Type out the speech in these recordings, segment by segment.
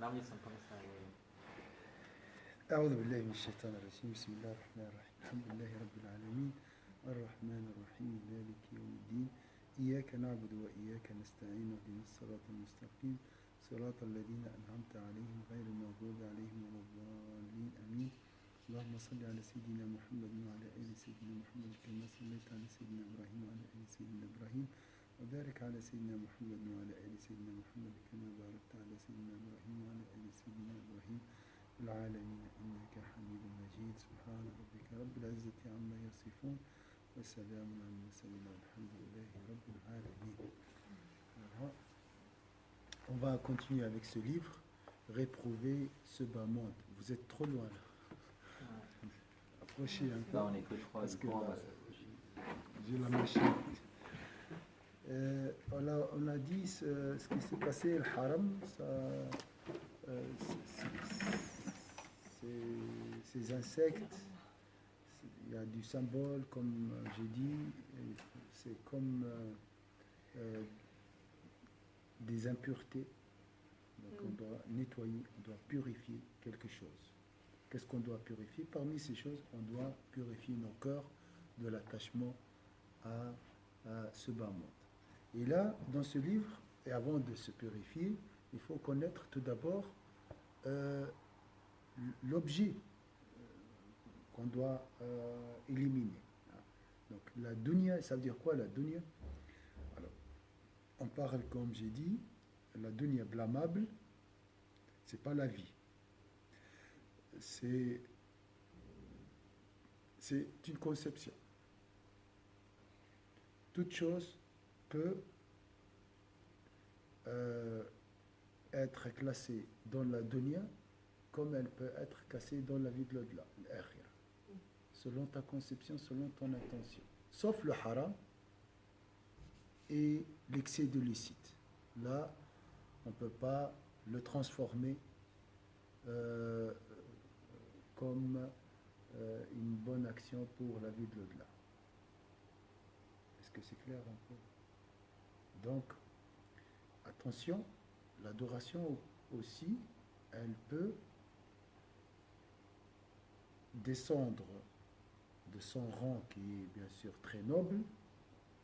Non, mais ils sont comme ça, oui. أعوذ بالله من الشيطان الرجيم بسم الله الرحمن الرحيم الحمد لله رب العالمين الرحمن الرحيم مالك يوم الدين إياك نعبد وإياك نستعين اهدنا الصراط المستقيم صراط الذين أنعمت عليهم غير المغضوب عليهم ولا الضالين آمين اللهم صل على سيدنا محمد وعلى آل سيدنا محمد كما صليت على سيدنا إبراهيم وعلى آل سيدنا إبراهيم وبارك على سيدنا محمد وعلى آل سيدنا محمد كما باركت على سيدنا إبراهيم وعلى آل سيدنا إبراهيم العالمين إنك حميد مجيد سبحان ربك رب العزة عما يصفون وسلام على المرسلين والحمد لله رب العالمين. Alors, on va continuer avec ce livre, Réprouver ce bas monde. Vous êtes trop loin là. Ouais. Approchez un peu. Là, on est que trois, Parce du que coup, on là, va s'approcher. j'ai la machine. On a dit ce qui s'est passé, le haram, ça, ces insectes, il y a du symbole, comme j'ai dit, c'est comme des impuretés. Donc on doit nettoyer, on doit purifier quelque chose. Qu'est-ce qu'on doit purifier? Parmi ces choses, on doit purifier nos cœurs de l'attachement à ce bas monde. Et là, dans ce livre, et avant de se purifier, il faut connaître tout d'abord l'objet qu'on doit éliminer. Donc la dunya, ça veut dire quoi la dunya? Alors, on parle, comme j'ai dit, la dunya blâmable, c'est pas la vie. C'est une conception. Toute chose peut être classée dans la dunya comme elle peut être classée dans la vie de l'au-delà, l'akhira, selon ta conception, selon ton intention. Sauf le haram et l'excès de licite. Là, on ne peut pas le transformer comme une bonne action pour la vie de l'au-delà. Est-ce que c'est clair un peu? Donc, attention, l'adoration aussi, elle peut descendre de son rang qui est bien sûr très noble,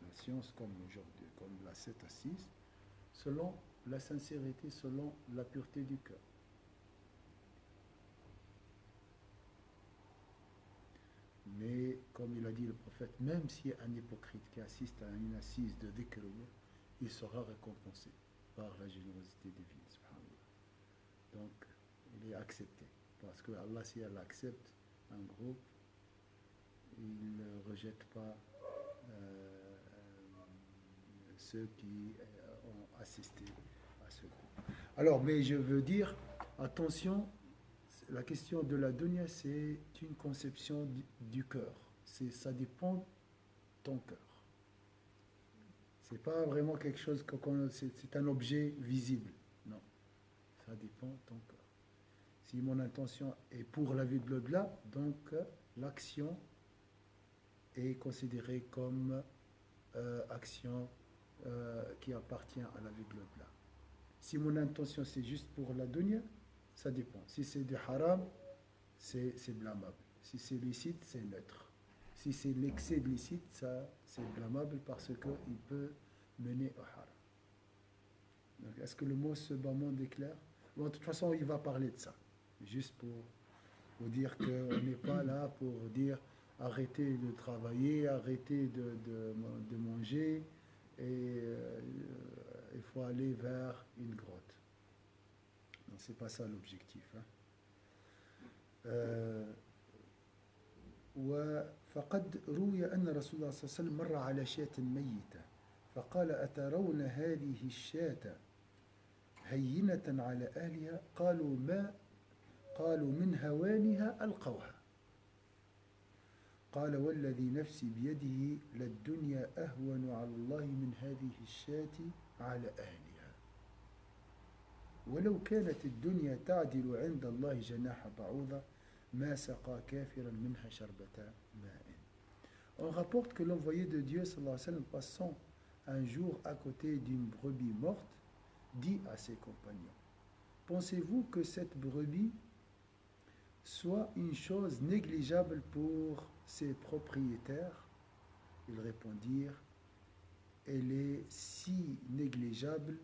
la science comme aujourd'hui, comme la 7 à 6, selon la sincérité, selon la pureté du cœur. Mais comme il a dit le prophète, même si un hypocrite qui assiste à une assise de dhikr, il sera récompensé par la générosité divine. Donc, il est accepté. Parce que Allah, si elle accepte un groupe, il ne rejette pas ceux qui ont assisté à ce groupe. Alors, mais je veux dire, attention, la question de la dunya, c'est une conception du cœur. Ça dépend de ton cœur. C'est pas vraiment quelque chose c'est un objet visible. Non, ça dépend de ton cœur. Si mon intention est pour la vie de l'au-delà, donc l'action est considérée comme action qui appartient à la vie de l'au-delà. Si mon intention c'est juste pour la dunya, ça dépend. Si c'est du haram, c'est blâmable. Si c'est licite, c'est neutre. Si c'est l'excès de licite, ça c'est blâmable parce qu'il peut mener au haram. Donc, est-ce que le mot ce bas monde est clair? Bon, de toute façon, il va parler de ça. Juste pour vous dire qu'on n'est pas là pour dire arrêtez de travailler, arrêtez de manger et il faut aller vers une grotte. Non, c'est pas ça l'objectif. فقد روي أن رسول الله صلى الله عليه وسلم مر على شاة ميتة فقال أترون هذه الشاة هينة على أهلها قالوا من هوانها ألقوها قال والذي نفسي بيده للدنيا أهون على الله من هذه الشاة على أهلها ولو كانت الدنيا تعدل عند الله جناح بعوضة ما سقى كافرا منها شربة ماء. On rapporte que l'envoyé de Dieu sallallahu alayhi wa sallam, passant un jour à côté d'une brebis morte, dit à ses compagnons: pensez-vous que cette brebis soit une chose négligeable pour ses propriétaires? Ils répondirent, elle est si négligeable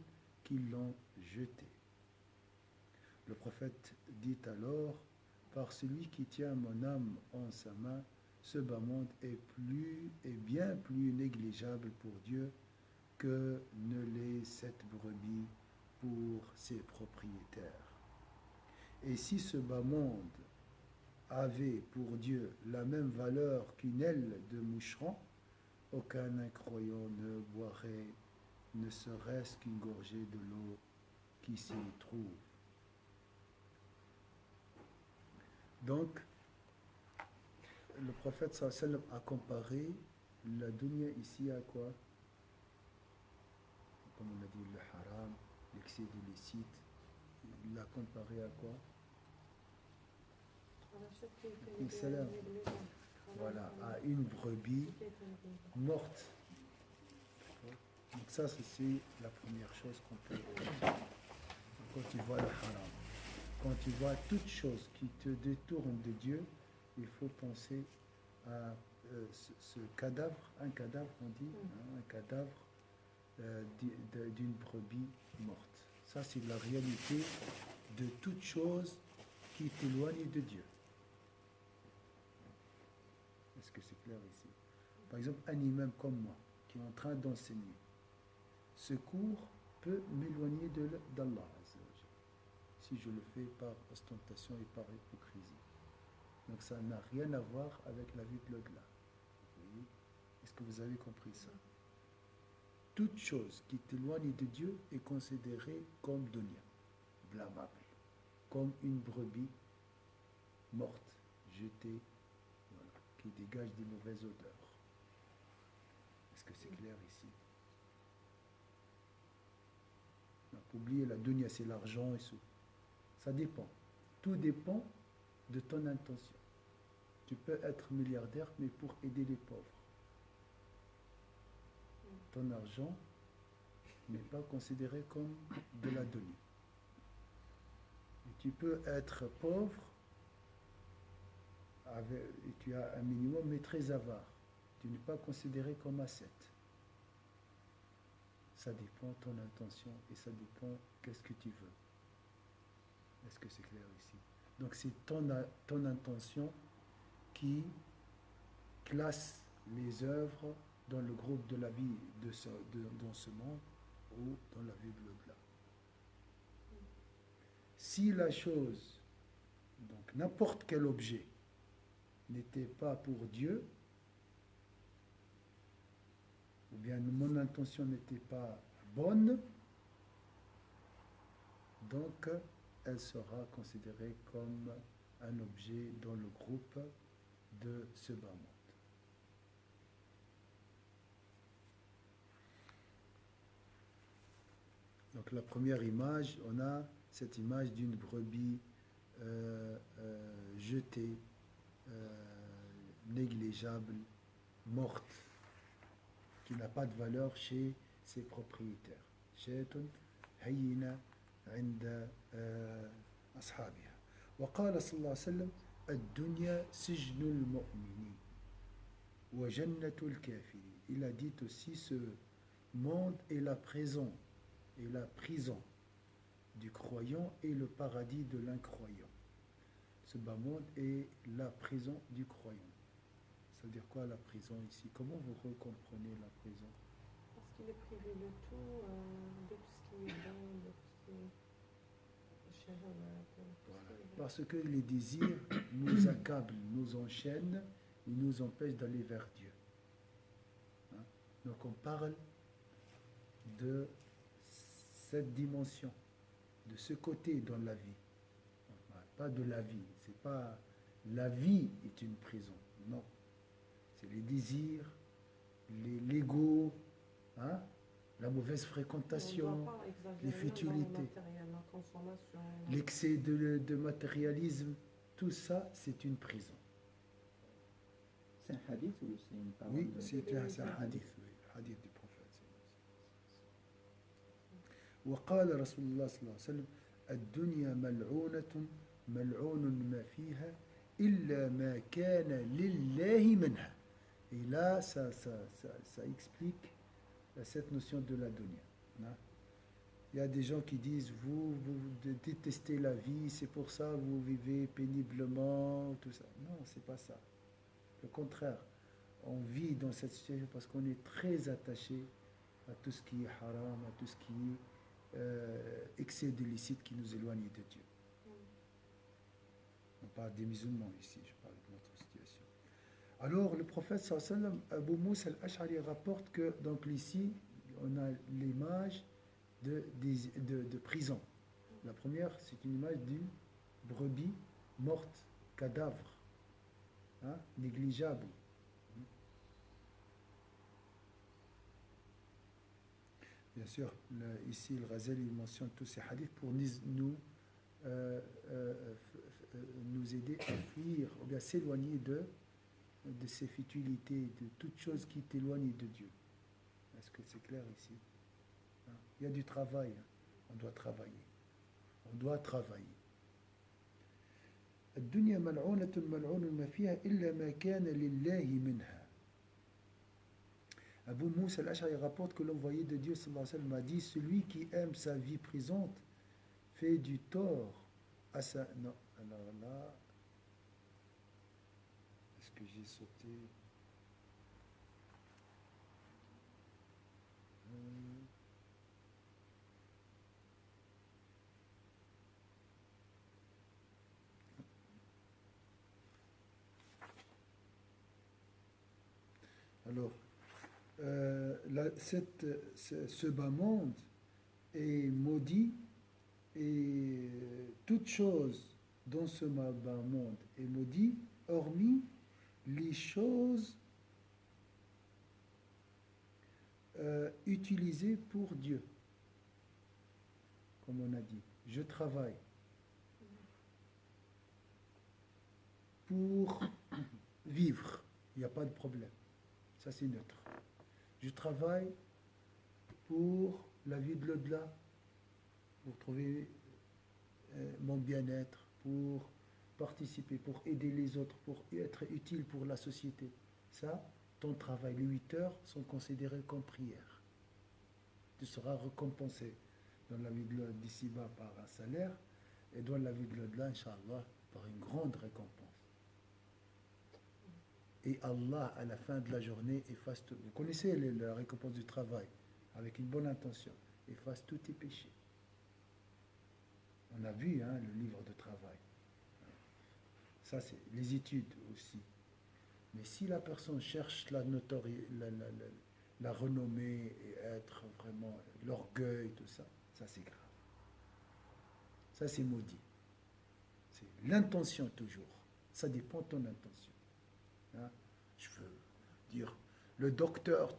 qu'ils l'ont jetée. Le prophète dit alors, par celui qui tient mon âme en sa main, ce bas monde est bien plus négligeable pour Dieu que ne l'est cette brebis pour ses propriétaires. Et si ce bas monde avait pour Dieu la même valeur qu'une aile de moucheron, aucun incroyant ne boirait ne serait-ce qu'une gorgée de l'eau qui s'y trouve. Donc, le prophète sallam a comparé la dunya ici à quoi? Comme on a dit, le haram, l'excès du licite. Il l'a comparé à quoi? Salam. Voilà, à une brebis morte. Donc ça, c'est la première chose qu'on peut dire. Quand tu vois le haram, quand tu vois toute chose qui te détourne de Dieu, il faut penser à ce cadavre, un cadavre on dit, hein, un cadavre d'une brebis morte. Ça, c'est la réalité de toute chose qui t'éloigne de Dieu. Est-ce que c'est clair ici? Par exemple, un imam comme moi, qui est en train d'enseigner, ce cours peut m'éloigner d'Allah, si je le fais par ostentation et par hypocrisie. Donc ça n'a rien à voir avec la vie de l'au-delà. Est-ce que vous avez compris ça? Toute chose qui t'éloigne de Dieu est considérée comme dunya, blâmable, comme une brebis morte, jetée, voilà, qui dégage des mauvaises odeurs. Est-ce que c'est clair ici? Donc, oubliez la dunya, c'est l'argent et tout. Ça dépend. Tout dépend de ton intention. Tu peux être milliardaire, mais pour aider les pauvres. Ton argent n'est pas considéré comme de la donnée. Et tu peux être pauvre, et tu as un minimum, mais très avare. Tu n'es pas considéré comme ascète. Ça dépend de ton intention et ça dépend qu'est-ce que tu veux. Est-ce que c'est clair ici? Donc c'est ton intention qui classe les œuvres dans le groupe de la vie dans ce monde ou dans la vie de l'au-delà. Si la chose, donc n'importe quel objet, n'était pas pour Dieu, ou bien mon intention n'était pas bonne, donc elle sera considérée comme un objet dans le groupe de ce bas monde. Donc la première image, on a cette image d'une brebis jetée, négligeable, morte, qui n'a pas de valeur chez ses propriétaires. شاة هينة عند أصحابها. وقال صلى الله عليه وسلم الدنيا سجن المؤمنين وجنة الكافرين. Il a dit aussi ce monde est la prison du croyant et le paradis de l'incroyant. Ce bas monde est la prison du croyant. Ça veut dire quoi la prison ici? Comment vous comprenez la prison? Parce qu'il est privé de tout, de tout ce qui est bon, de tout ce qui est shahavat. Voilà. Parce que les désirs nous accablent, nous enchaînent, ils nous empêchent d'aller vers Dieu. Hein? Donc on parle de cette dimension, de ce côté dans la vie. Pas de la vie. C'est pas la vie est une prison. Non. C'est les désirs, l'ego, hein, la mauvaise fréquentation, les futilités, l'excès de matérialisme. Tout ça, c'est une prison. C'est un hadith ou c'est une parole? Oui, c'est un hadith, oui, hadith du prophète. وقال رسول الله صلى الله عليه وسلم الدنيا ملعونة ملعون ما فيها إلا ما كان لله منها. Et là, ça explique cette notion de la dunya. Hein. Il y a des gens qui disent, vous détestez la vie, c'est pour ça que vous vivez péniblement, tout ça. Non, c'est pas ça. Au contraire, on vit dans cette situation parce qu'on est très attaché à tout ce qui est haram, à tout ce qui est excès d'illicite qui nous éloigne de Dieu. On parle des musulmans ici, je parle de notre situation. Alors, le prophète sallallahu alayhi wa sallam, Abu Moussa al-Ash'ari rapporte que, donc ici, on a l'image de prison. La première, c'est une image d'une brebis morte, cadavre, hein, négligeable. Bien sûr, ici, le Ghazali mentionne tous ces hadiths pour nous aider à fuir, ou bien s'éloigner de ces futilités, de toute chose qui t'éloigne de Dieu. Est-ce que c'est clair ici? Il y a du travail, on doit travailler. On doit travailler. الدنيا ملعونة ملعون ما فيها إلا ما كان لله منها. Abu Moussa al-Ash'ari rapporte que l'envoyé de Dieu sallallahu alayhi wa sallam a dit, celui qui aime sa vie présente fait du tort à sa... Non, alors là... Est-ce que j'ai sauté? Alors, ce bas monde est maudit et toute chose dans ce bas monde est maudit, hormis les choses utilisées pour Dieu. Comme on a dit, je travaille pour vivre, il n'y a pas de problème. Ça, c'est neutre. Je travaille pour la vie de l'au-delà, pour trouver mon bien-être, pour participer, pour aider les autres, pour être utile pour la société. Ça, ton travail, les 8 heures sont considérées comme prières. Tu seras récompensé dans la vie d'ici-bas par un salaire et dans la vie de l'au-delà, Inch'Allah, par une grande récompense. Et Allah, à la fin de la journée, efface tout. Vous connaissez la récompense du travail, avec une bonne intention, efface tous tes péchés. On a vu le livre de travail. Ça, c'est les études aussi. Mais si la personne cherche la notoriété, la renommée et être vraiment l'orgueil, tout ça, ça c'est grave. Ça c'est maudit. C'est l'intention toujours. Ça dépend de ton intention. Hein? Je veux dire, le docteur,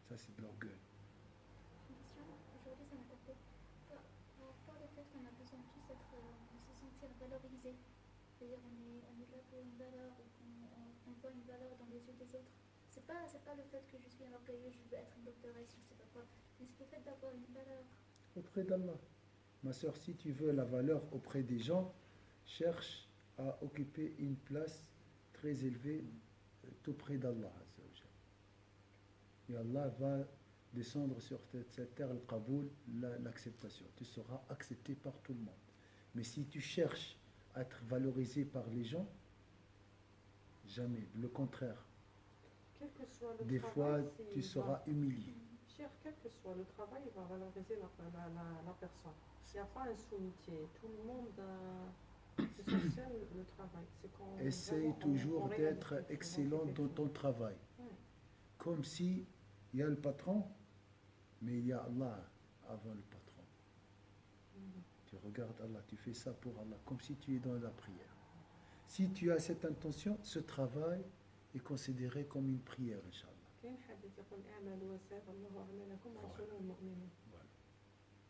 ça c'est de l'orgueil. Aujourd'hui, ça m'a tapé. Par rapport au fait qu'on a besoin de tous se sentir valorisés. C'est-à-dire on est là pour une valeur, on voit une valeur dans les yeux des autres. C'est pas le fait que je suis un orgueilleux, je veux être une doctoresse, je sais pas quoi, mais c'est le fait d'avoir une valeur. Auprès d'Allah. Ma soeur, si tu veux la valeur auprès des gens, cherche à occuper une place très élevée tout près d'Allah. Et Allah va descendre sur cette terre, le qaboul, l'acceptation. Tu seras accepté par tout le monde. Mais si tu cherches à être valorisé par les gens, jamais. Le contraire. Quel que soit le Des travail, fois, tu seras humilié. Cher, quel que soit le travail, il va valoriser la personne. Il n'y a pas un sous-métier. Tout le monde, c'est social le travail. Essaye toujours d'être excellent dans ton travail. Ouais. Comme si il y a le patron, mais il y a Allah avant le patron. Tu regardes Allah, tu fais ça pour Allah, comme si tu es dans la prière. Si tu as cette intention, ce travail est considéré comme une prière, Inch'Allah.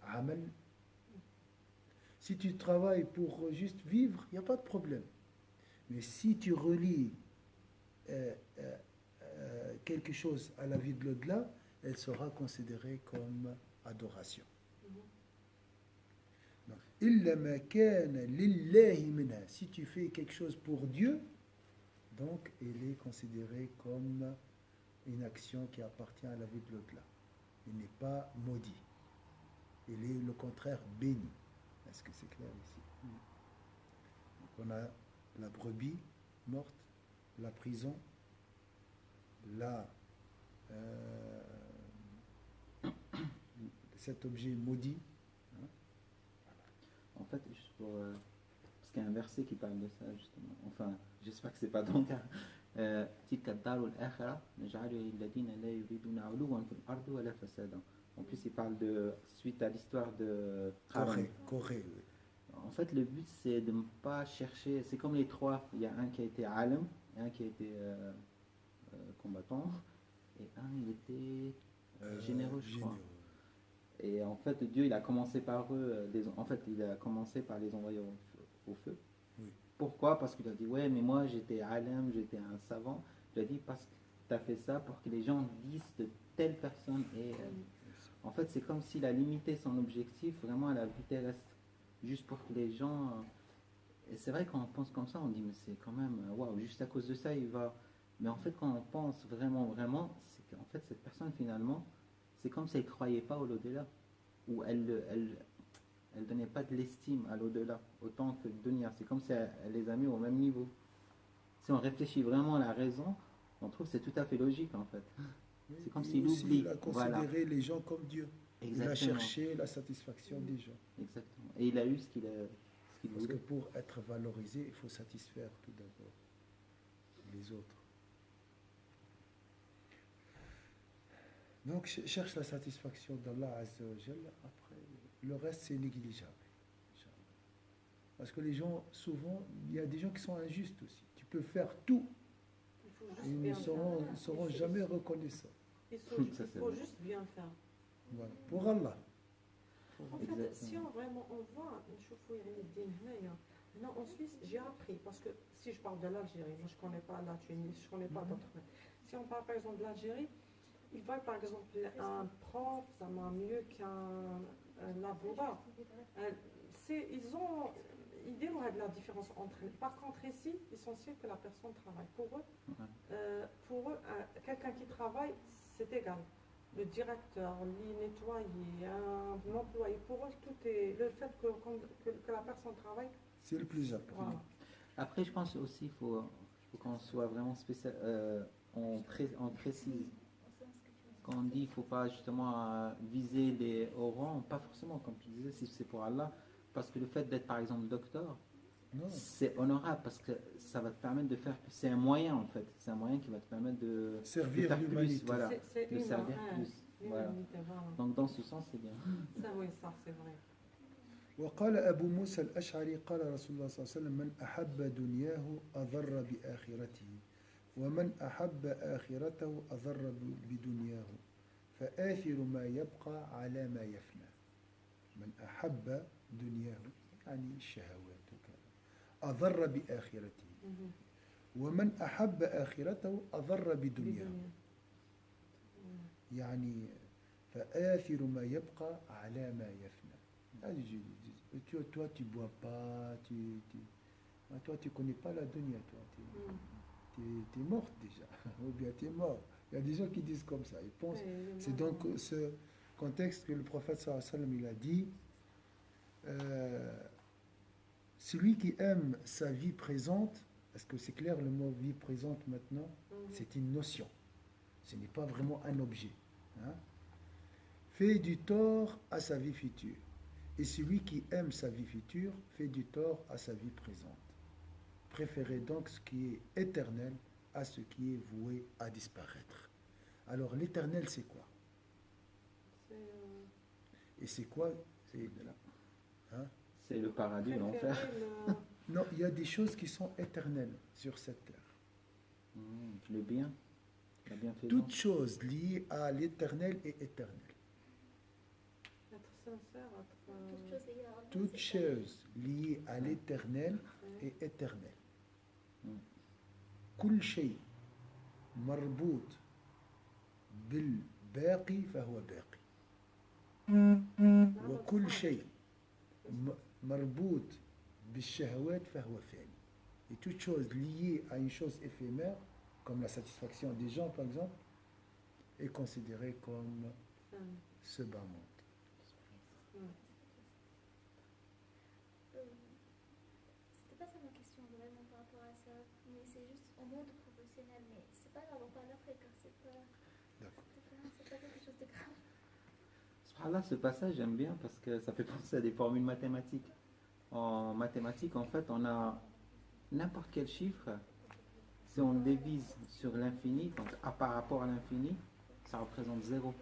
Amal. Si tu travailles pour juste vivre, il n'y a pas de problème. Mais si tu relis quelque chose à la vie de l'au-delà, elle sera considérée comme adoration. Donc إلا ما كان لله منها. Si tu fais quelque chose pour Dieu, donc il est considéré comme une action qui appartient à la vie de l'au-delà. Il n'est pas maudit. Il est le contraire béni. Est-ce que c'est clair ici? Donc on a la brebis morte, la prison, cet objet maudit. En fait, juste pour, parce qu'il y a un verset qui parle de ça, justement. Enfin, j'espère que c'est pas ton cas. تلك الدار الآخرة نجعلها للذين لا يريدون علوا في الأرض ولا فسادا. En plus, il parle de suite à l'histoire de Qarun. Corée, oui. En fait, le but, c'est de ne pas chercher. C'est comme les trois. Il y a un qui a été alim, un qui a été combattant, et un, il était généreux, je crois. Et en fait, Dieu, il a commencé par eux. En fait, il a commencé par les envoyer au feu. Oui. Pourquoi? Parce qu'il a dit, ouais, mais moi, j'étais alim, j'étais un savant. Il a dit, parce que tu as fait ça pour que les gens disent de telle personne. Et en fait, c'est comme s'il a limité son objectif vraiment à la vie terrestre. Juste pour que les gens... Et c'est vrai, quand on pense comme ça, on dit, mais c'est quand même... Waouh, juste à cause de ça, il va... Mais en fait, quand on pense vraiment, c'est qu'en fait, cette personne, finalement, c'est comme si elle ne croyait pas au l'au-delà. Ou elle donnait pas de l'estime à l'au-delà, autant que le dunya. C'est comme si elle les a mis au même niveau. Si on réfléchit vraiment à la raison, on trouve que c'est tout à fait logique, en fait. Oui, C'est comme et s'il aussi, oublie. il a considéré les gens comme Dieu. Il a Exactement. cherché la satisfaction des gens. Exactement. Et il a eu ce qu'il Parce que voulait. pour être valorisé, il faut satisfaire tout d'abord les autres. Donc cherche la satisfaction d'Allah Azza wa Jalla. Après, le reste c'est négligeable. Parce que les gens, souvent, il y a des gens qui sont injustes aussi. Tu peux faire tout Il faut juste et ils ne bien seront, faire. ne seront jamais reconnaissants. Il Ça, faut c'est vrai. juste bien faire. Voilà. Pour Allah. En fait, Exactement. si on vraiment on voit, maintenant en Suisse, j'ai appris, parce que si je parle de l'Algérie, moi je ne connais pas la Tunisie, je ne connais pas d'autres. Si on parle par exemple de l'Algérie, il va par exemple un prof, ça m'a mieux qu'un avocat. Ils disent la différence entre eux. Par contre, ici, l'essentiel que la personne travaille. Pour eux, quelqu'un qui travaille, c'est égal. Le directeur, les nettoyer, un employé, pour eux, tout est. Le fait que la personne travaille, C'est le plus important. voilà. Après, je pense aussi qu'il faut qu'on soit vraiment spécial. On précise. Quand on dit qu'il ne faut pas justement viser les hauts rangs, pas forcément, comme tu disais, si c'est pour Allah. Parce que le fait d'être par exemple docteur, Non. c'est honorable parce que ça va te permettre de faire. C'est un moyen en fait. C'est un moyen qui va te permettre de Servir faire l'humanité. plus. Voilà. C'est De servir humain, plus. Voilà. l'humanité, voilà. Donc dans ce sens, c'est bien. Ça, oui, ça, c'est vrai. وقال أبو موسى الأشعري قال رسول الله صلى الله عليه وسلم من أحب دنياه أضر بآخرته ومن أحب آخرته أضر بدنياه فآثر ما يبقى على ما يفنى من أحب دنياه يعني الشهوات وكذا أضر بآخرته Mhm. ومن أحب آخرته أضر بدنياه Bidonia. يعني فآثر ما يبقى على ما يفنى. Toi, tu bois pas, toi, tu connais pas la dunya, toi, t'es morte déjà, ou bien t'es mort. Il y a des gens qui disent comme ça, ils pensent. C'est donc ce contexte que le prophète sallallahu alayhi wa sallam, il a dit, celui qui aime sa vie présente, est-ce que c'est clair le mot vie présente maintenant? C'est une notion, ce n'est pas vraiment un objet. Hein? Fait du tort à sa vie future. Et celui qui aime sa vie future fait du tort à sa vie présente. Préférez donc ce qui est éternel à ce qui est voué à disparaître. Alors l'éternel c'est quoi? Et c'est quoi? C'est le paradis ou l'enfer. Non, il y a des choses qui sont éternelles sur cette terre. Le bien, la bienfaisance. Toute chose liée à l'éternel est éternelle. Être sincère, Toute chose liée à l'éternel est éternelle. كل شيء مربوط بالباقي فهو باقي وكل شيء مربوط بالشهوات فهو فعل. Et toute chose liée à une chose éphémère, comme la satisfaction des gens par exemple, est considérée comme ce bas monde. C'était pas ça ma question vraiment par rapport à ça, mais c'est juste au monde professionnel, mais c'est pas grave, on parle après car c'est pas quelque chose de grave. Subhanallah, ce passage j'aime bien parce que ça fait penser à des formules mathématiques. En mathématiques, en fait, on a n'importe quel chiffre, si on le divise sur l'infini, donc par rapport à l'infini, ça représente 0.